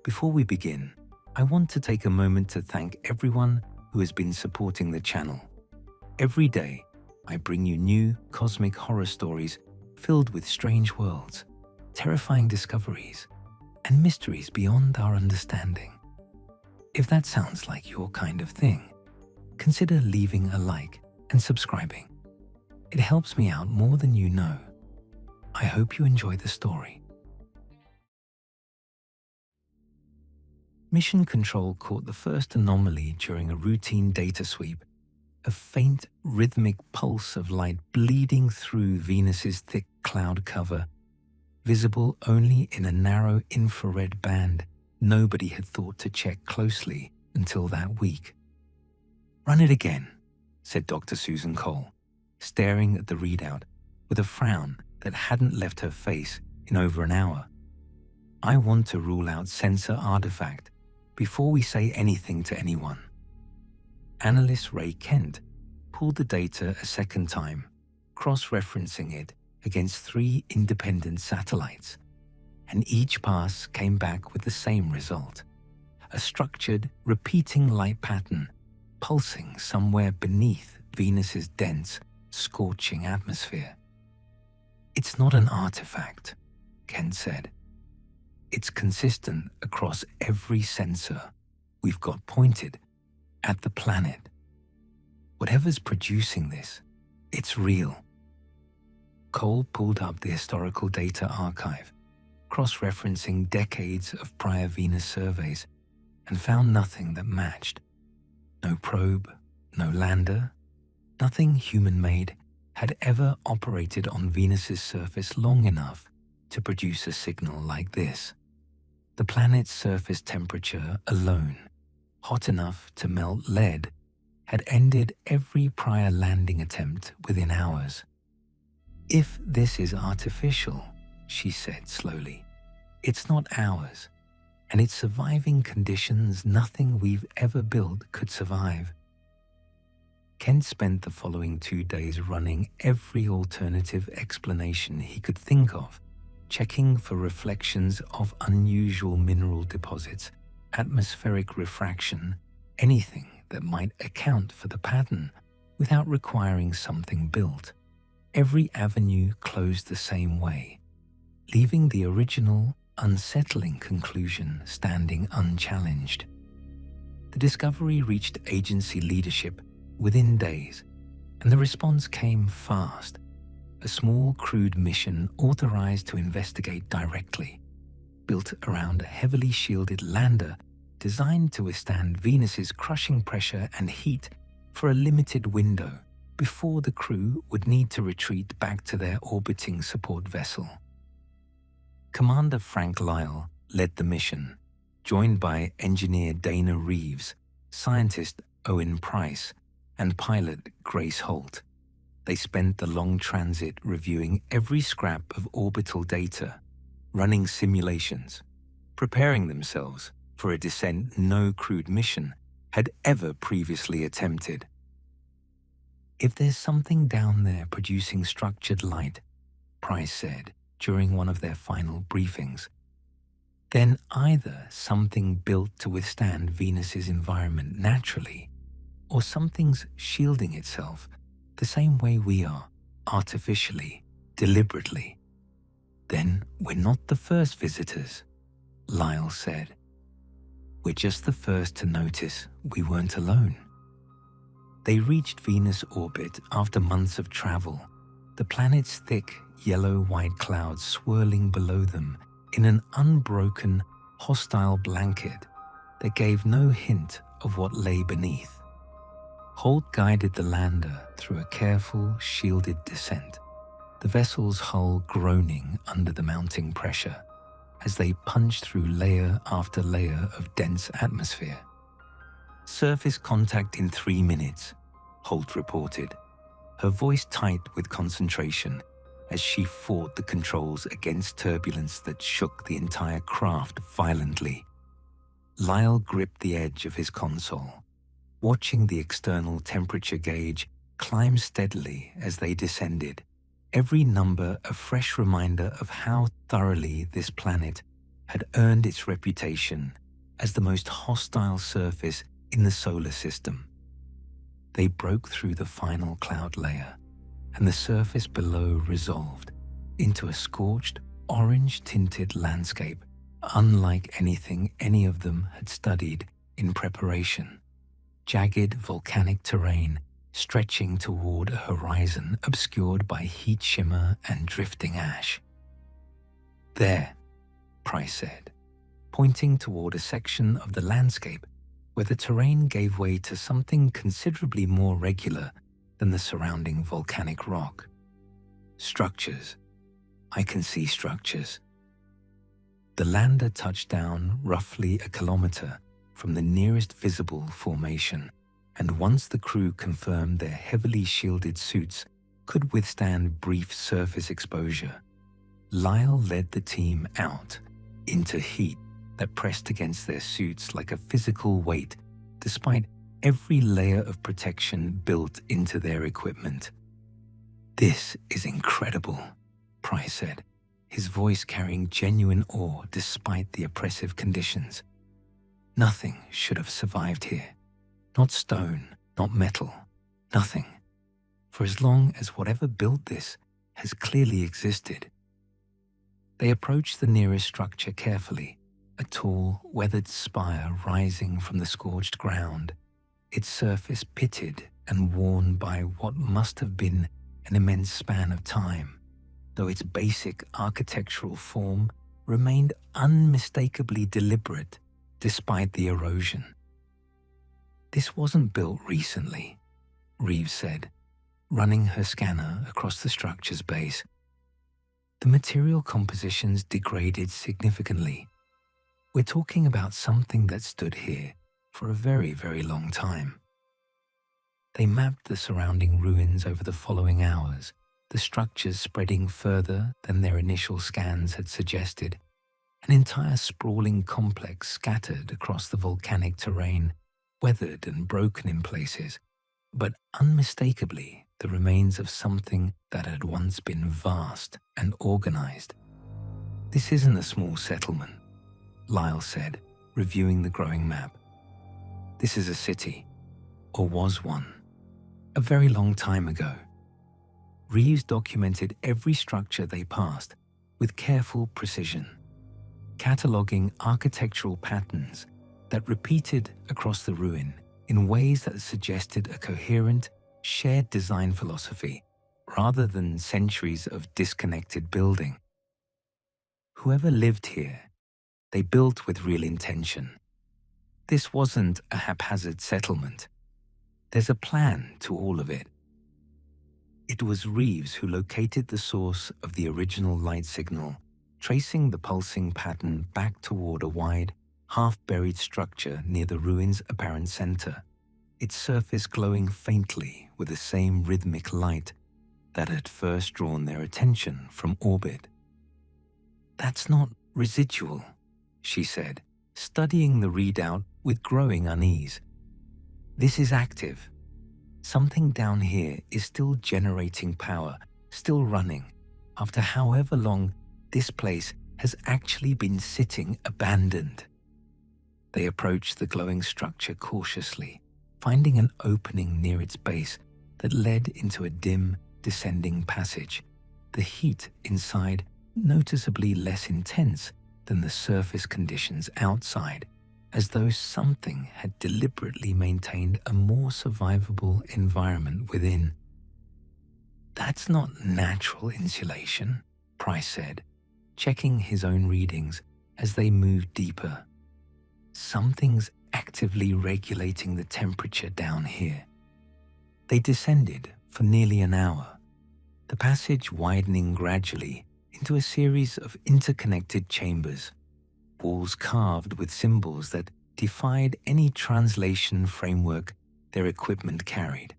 Before we begin, I want to take a moment to thank everyone who has been supporting the channel. Every day, I bring you new cosmic horror stories filled with strange worlds, terrifying discoveries, and mysteries beyond our understanding. If that sounds like your kind of thing, consider leaving a like and subscribing. It helps me out more than you know. I hope you enjoy the story. Mission Control caught the first anomaly during a routine data sweep, a faint, rhythmic pulse of light bleeding through Venus's thick cloud cover, visible only in a narrow infrared band nobody had thought to check closely until that week. "Run it again," said Dr. Susan Cole, staring at the readout with a frown that hadn't left her face in over an hour. "I want to rule out sensor artifact before we say anything to anyone." Analyst Ray Kent pulled the data a second time, cross-referencing it against 3 independent satellites, and each pass came back with the same result: a structured, repeating light pattern pulsing somewhere beneath Venus's dense, scorching atmosphere. "It's not an artifact," Kent said. "It's consistent across every sensor we've got pointed at the planet. Whatever's producing this, it's real." Cole pulled up the historical data archive, cross-referencing decades of prior Venus surveys, and found nothing that matched. No probe, no lander, nothing human-made had ever operated on Venus's surface long enough to produce a signal like this. The planet's surface temperature alone, hot enough to melt lead, had ended every prior landing attempt within hours. "If this is artificial," she said slowly, "it's not ours, and it's surviving conditions nothing we've ever built could survive." Kent spent the following 2 days running every alternative explanation he could think of, checking for reflections of unusual mineral deposits, atmospheric refraction, anything that might account for the pattern without requiring something built. Every avenue closed the same way, leaving the original, unsettling conclusion standing unchallenged. The discovery reached agency leadership within days, and the response came fast. A small crewed mission authorized to investigate directly, built around a heavily shielded lander designed to withstand Venus's crushing pressure and heat for a limited window before the crew would need to retreat back to their orbiting support vessel. Commander Frank Lyle led the mission, joined by engineer Dana Reeves, scientist Owen Price, and pilot Grace Holt. They spent the long transit reviewing every scrap of orbital data, running simulations, preparing themselves for a descent no crewed mission had ever previously attempted. "If there's something down there producing structured light," Price said during one of their final briefings, "then either something built to withstand Venus's environment naturally, or something's shielding itself the same way we are, artificially, deliberately." "Then we're not the first visitors," Lyle said. "We're just the first to notice we weren't alone." They reached Venus orbit after months of travel, the planet's thick, yellow-white clouds swirling below them in an unbroken, hostile blanket that gave no hint of what lay beneath. Holt guided the lander through a careful, shielded descent, the vessel's hull groaning under the mounting pressure as they punched through layer after layer of dense atmosphere. "Surface contact in 3 minutes," Holt reported, her voice tight with concentration as she fought the controls against turbulence that shook the entire craft violently. Lyle gripped the edge of his console, watching the external temperature gauge climb steadily as they descended, every number a fresh reminder of how thoroughly this planet had earned its reputation as the most hostile surface in the solar system. They broke through the final cloud layer, and the surface below resolved into a scorched, orange-tinted landscape unlike anything any of them had studied in preparation. Jagged volcanic terrain stretching toward a horizon obscured by heat shimmer and drifting ash. "There," Price said, pointing toward a section of the landscape where the terrain gave way to something considerably more regular than the surrounding volcanic rock. "Structures. I can see structures." The lander touched down roughly a kilometer from the nearest visible formation, and once the crew confirmed their heavily shielded suits could withstand brief surface exposure, Lyle led the team out into heat that pressed against their suits like a physical weight, despite every layer of protection built into their equipment. "This is incredible," Price said, his voice carrying genuine awe despite the oppressive conditions. "Nothing should have survived here. Not stone, not metal, nothing. For as long as whatever built this has clearly existed." They approached the nearest structure carefully, a tall, weathered spire rising from the scorched ground, its surface pitted and worn by what must have been an immense span of time, though its basic architectural form remained unmistakably deliberate despite the erosion. "This wasn't built recently," Reeves said, running her scanner across the structure's base. "The material compositions degraded significantly. We're talking about something that stood here for a very, very long time." They mapped the surrounding ruins over the following hours, the structures spreading further than their initial scans had suggested, an entire sprawling complex scattered across the volcanic terrain, weathered and broken in places, but unmistakably the remains of something that had once been vast and organized. "This isn't a small settlement," Lyle said, reviewing the growing map. "This is a city, or was one, a very long time ago." Reeves documented every structure they passed with careful precision, cataloging architectural patterns that repeated across the ruin in ways that suggested a coherent, shared design philosophy rather than centuries of disconnected building. Whoever lived here, they built with real intention. This wasn't a haphazard settlement. There's a plan to all of it. It was Reeves who located the source of the original light signal, tracing the pulsing pattern back toward a wide, half-buried structure near the ruin's apparent center, its surface glowing faintly with the same rhythmic light that had first drawn their attention from orbit. "That's not residual," she said, studying the readout with growing unease. "This is active. Something down here is still generating power, still running, after however long this place has actually been sitting abandoned." They approached the glowing structure cautiously, finding an opening near its base that led into a dim, descending passage, the heat inside noticeably less intense than the surface conditions outside, as though something had deliberately maintained a more survivable environment within. "That's not natural insulation," Price said, checking his own readings as they moved deeper. "Something's actively regulating the temperature down here." They descended for nearly an hour, the passage widening gradually into a series of interconnected chambers, walls carved with symbols that defied any translation framework their equipment carried,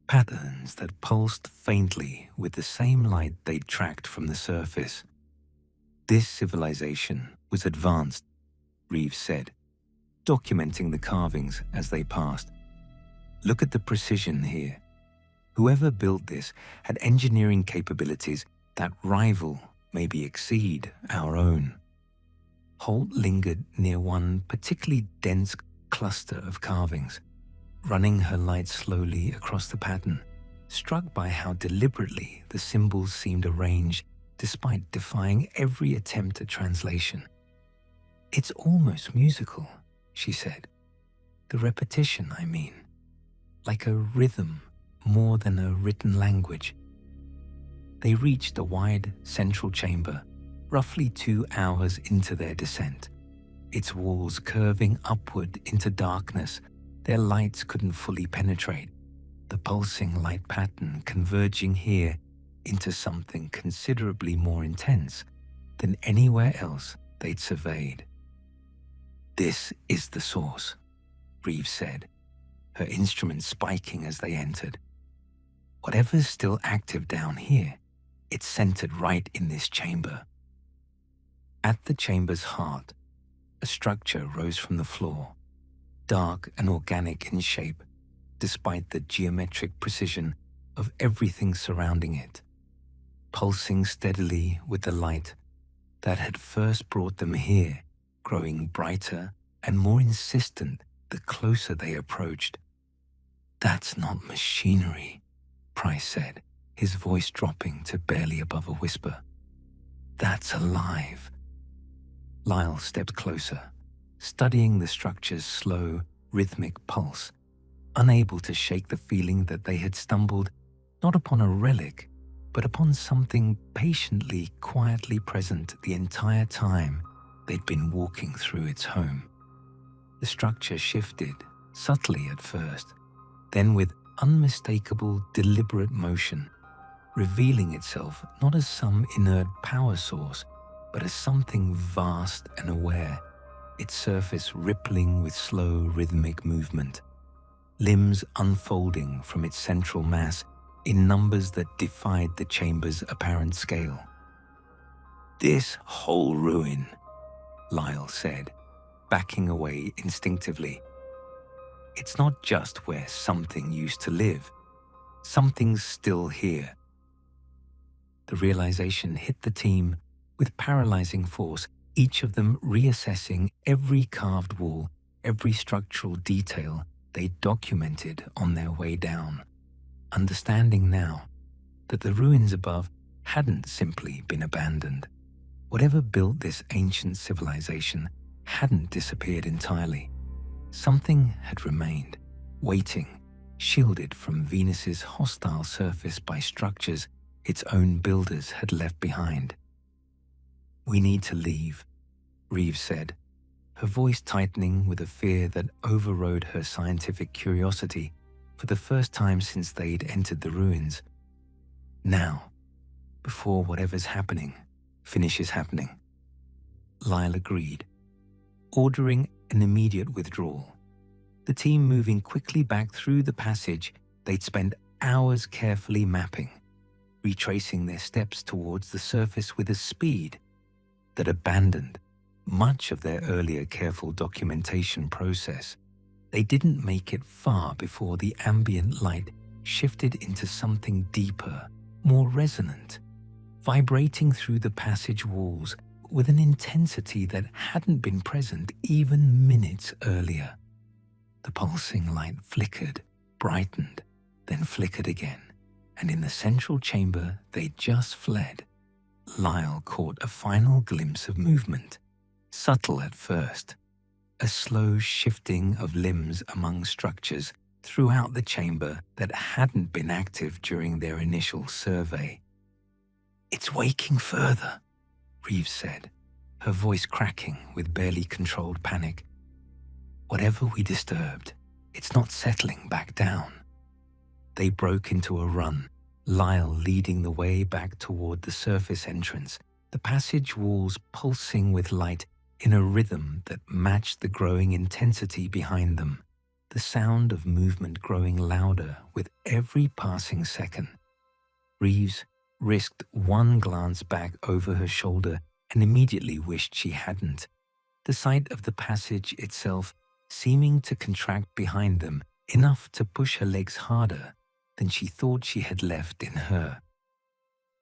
patterns that pulsed faintly with the same light they'd tracked from the surface. "This civilization was advanced," Reeves said, documenting the carvings as they passed. "Look at the precision here. Whoever built this had engineering capabilities that rival, maybe exceed, our own." Holt lingered near one particularly dense cluster of carvings, running her light slowly across the pattern, struck by how deliberately the symbols seemed arranged despite defying every attempt at translation. "It's almost musical," she said. "The repetition, I mean. Like a rhythm more than a written language." They reached a wide central chamber, roughly 2 hours into their descent, its walls curving upward into darkness their lights couldn't fully penetrate, the pulsing light pattern converging here into something considerably more intense than anywhere else they'd surveyed. "This is the source," Reeves said, her instrument spiking as they entered. "Whatever's still active down here, it's centered right in this chamber." At the chamber's heart, a structure rose from the floor, dark and organic in shape, despite the geometric precision of everything surrounding it, pulsing steadily with the light that had first brought them here, growing brighter and more insistent the closer they approached. "That's not machinery," Price said, his voice dropping to barely above a whisper. "That's alive." Lyle stepped closer, studying the structure's slow, rhythmic pulse, unable to shake the feeling that they had stumbled not upon a relic, but upon something patiently, quietly present the entire time they'd been walking through its home. The structure shifted, subtly at first, then with unmistakable, deliberate motion, revealing itself not as some inert power source, but as something vast and aware, its surface rippling with slow, rhythmic movement, limbs unfolding from its central mass in numbers that defied the chamber's apparent scale. "This whole ruin," Lyle said, backing away instinctively. "It's not just where something used to live. Something's still here." The realization hit the team with paralyzing force, each of them reassessing every carved wall, every structural detail they documented on their way down, understanding now that the ruins above hadn't simply been abandoned. Whatever built this ancient civilization hadn't disappeared entirely. Something had remained, waiting, shielded from Venus's hostile surface by structures its own builders had left behind. "We need to leave," Reeves said, her voice tightening with a fear that overrode her scientific curiosity for the first time since they'd entered the ruins. "Now, before whatever's happening finishes happening." Lyle agreed, ordering an immediate withdrawal, the team moving quickly back through the passage they'd spent hours carefully mapping, retracing their steps towards the surface with a speed that abandoned much of their earlier careful documentation process. They didn't make it far before the ambient light shifted into something deeper, more resonant, vibrating through the passage walls with an intensity that hadn't been present even minutes earlier. The pulsing light flickered, brightened, then flickered again, and in the central chamber they'd just fled, Lyle caught a final glimpse of movement, subtle at first, a slow shifting of limbs among structures throughout the chamber that hadn't been active during their initial survey. "It's waking further," Reeves said, her voice cracking with barely controlled panic. "Whatever we disturbed, it's not settling back down." They broke into a run, Lyle leading the way back toward the surface entrance, the passage walls pulsing with light in a rhythm that matched the growing intensity behind them, the sound of movement growing louder with every passing second. Reeves risked one glance back over her shoulder and immediately wished she hadn't, the sight of the passage itself seeming to contract behind them enough to push her legs harder than she thought she had left in her.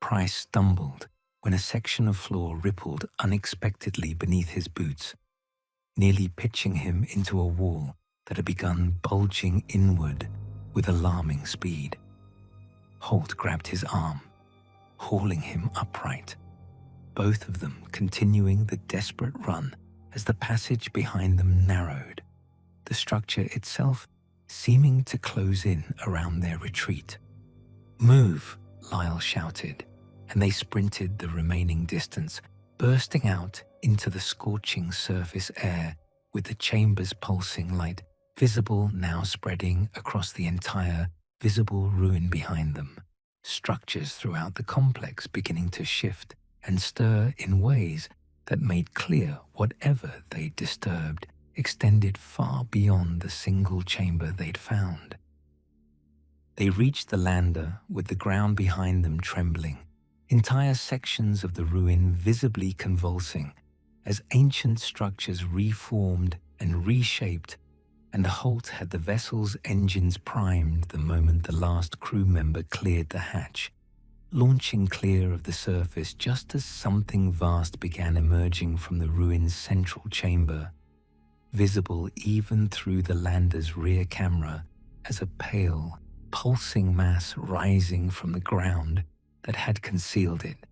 Price stumbled when a section of floor rippled unexpectedly beneath his boots, nearly pitching him into a wall that had begun bulging inward with alarming speed. Holt grabbed his arm, hauling him upright, both of them continuing the desperate run as the passage behind them narrowed, the structure itself seeming to close in around their retreat. "Move!" Lyle shouted, and they sprinted the remaining distance, bursting out into the scorching surface air with the chamber's pulsing light visible now spreading across the entire visible ruin behind them, structures throughout the complex beginning to shift and stir in ways that made clear whatever they disturbed extended far beyond the single chamber they'd found. They reached the lander with the ground behind them trembling, entire sections of the ruin visibly convulsing as ancient structures reformed and reshaped, and Holt had the vessel's engines primed the moment the last crew member cleared the hatch, launching clear of the surface just as something vast began emerging from the ruin's central chamber, visible even through the lander's rear camera as a pale, pulsing mass rising from the ground that had concealed it,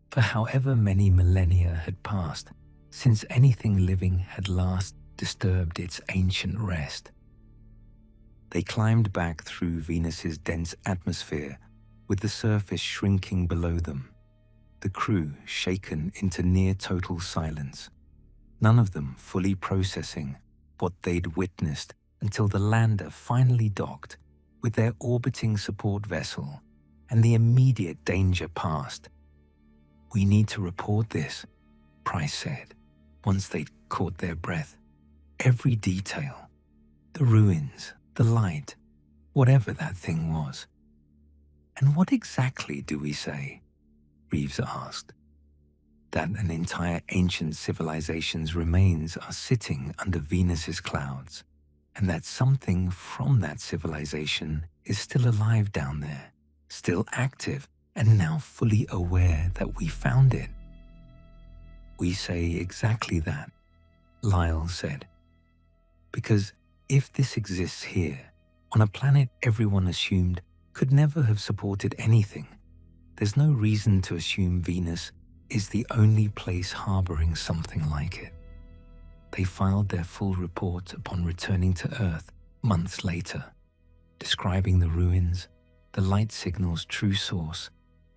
for however many millennia had passed since anything living had last disturbed its ancient rest. They climbed back through Venus's dense atmosphere, with the surface shrinking below them, the crew shaken into near-total silence, none of them fully processing what they'd witnessed until the lander finally docked with their orbiting support vessel and the immediate danger past. "We need to report this," Price said, once they'd caught their breath. "Every detail, the ruins, the light, whatever that thing was." "And what exactly do we say?" Reeves asked. "That an entire ancient civilization's remains are sitting under Venus's clouds, and that something from that civilization is still alive down there, still active, and now fully aware that we found it." "We say exactly that," Lyle said. "Because if this exists here, on a planet everyone assumed could never have supported anything, there's no reason to assume Venus is the only place harboring something like it." They filed their full report upon returning to Earth months later, describing the ruins, the light signal's true source,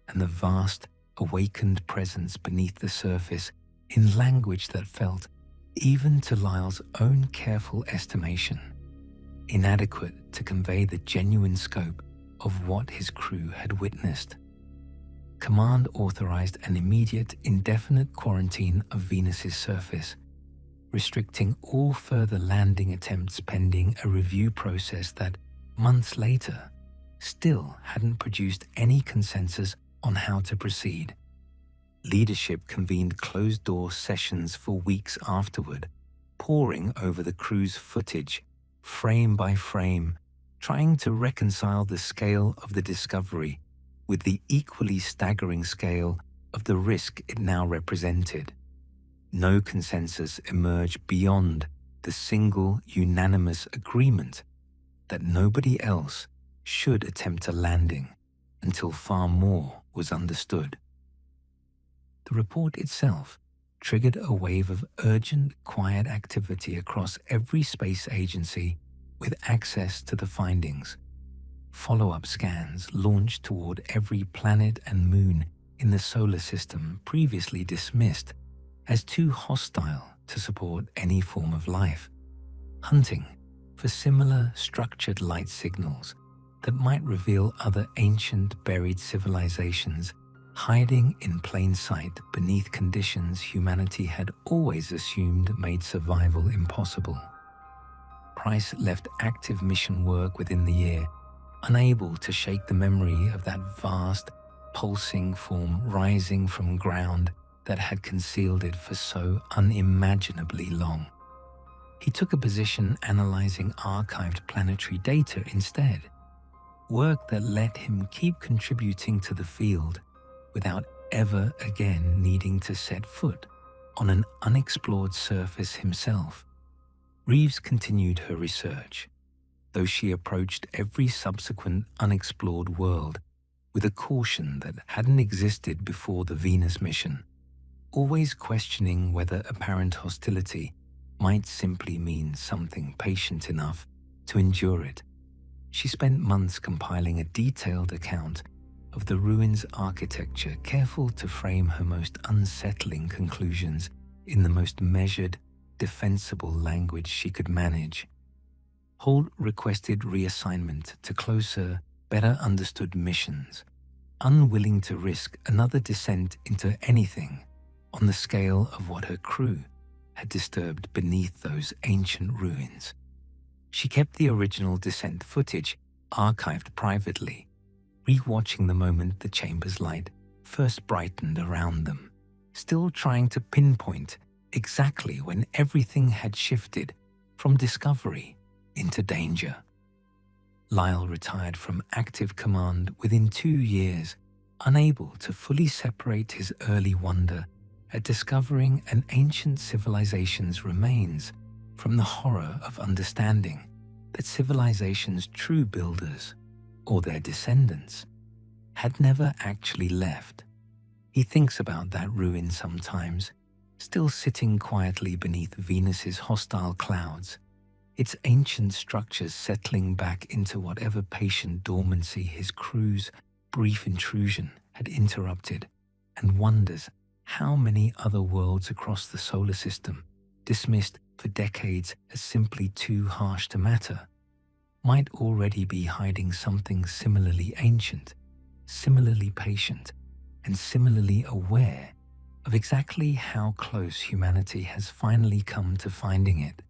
and the vast, awakened presence beneath the surface in language that felt, even to Lyle's own careful estimation, inadequate to convey the genuine scope of what his crew had witnessed. Command authorized an immediate, indefinite quarantine of Venus's surface, restricting all further landing attempts pending a review process that, months later, still hadn't produced any consensus on how to proceed. Leadership convened closed-door sessions for weeks afterward, poring over the crew's footage, frame by frame, trying to reconcile the scale of the discovery with the equally staggering scale of the risk it now represented. No consensus emerged beyond the single unanimous agreement that nobody else should attempt a landing until far more was understood. The report itself triggered a wave of urgent, quiet activity across every space agency with access to the findings. Follow-up scans launched toward every planet and moon in the solar system previously dismissed as too hostile to support any form of life, hunting for similar structured light signals that might reveal other ancient buried civilizations hiding in plain sight beneath conditions humanity had always assumed made survival impossible. Price left active mission work within the year, unable to shake the memory of that vast, pulsing form rising from ground that had concealed it for so unimaginably long. He took a position analyzing archived planetary data instead, work that let him keep contributing to the field without ever again needing to set foot on an unexplored surface himself. Reeves continued her research, though she approached every subsequent unexplored world with a caution that hadn't existed before the Venus mission, always questioning whether apparent hostility might simply mean something patient enough to endure it. She spent months compiling a detailed account of the ruins' architecture, careful to frame her most unsettling conclusions in the most measured, defensible language she could manage. Holt requested reassignment to closer, better understood missions, unwilling to risk another descent into anything on the scale of what her crew had disturbed beneath those ancient ruins. She kept the original descent footage archived privately, rewatching the moment the chamber's light first brightened around them, still trying to pinpoint exactly when everything had shifted from discovery into danger. Lyle retired from active command within 2 years, unable to fully separate his early wonder at discovering an ancient civilization's remains from the horror of understanding that civilization's true builders, or their descendants, had never actually left. He thinks about that ruin sometimes, still sitting quietly beneath Venus's hostile clouds, its ancient structures settling back into whatever patient dormancy his crew's brief intrusion had interrupted, and wonders how many other worlds across the solar system, dismissed for decades as simply too harsh to matter, might already be hiding something similarly ancient, similarly patient, and similarly aware of exactly how close humanity has finally come to finding it.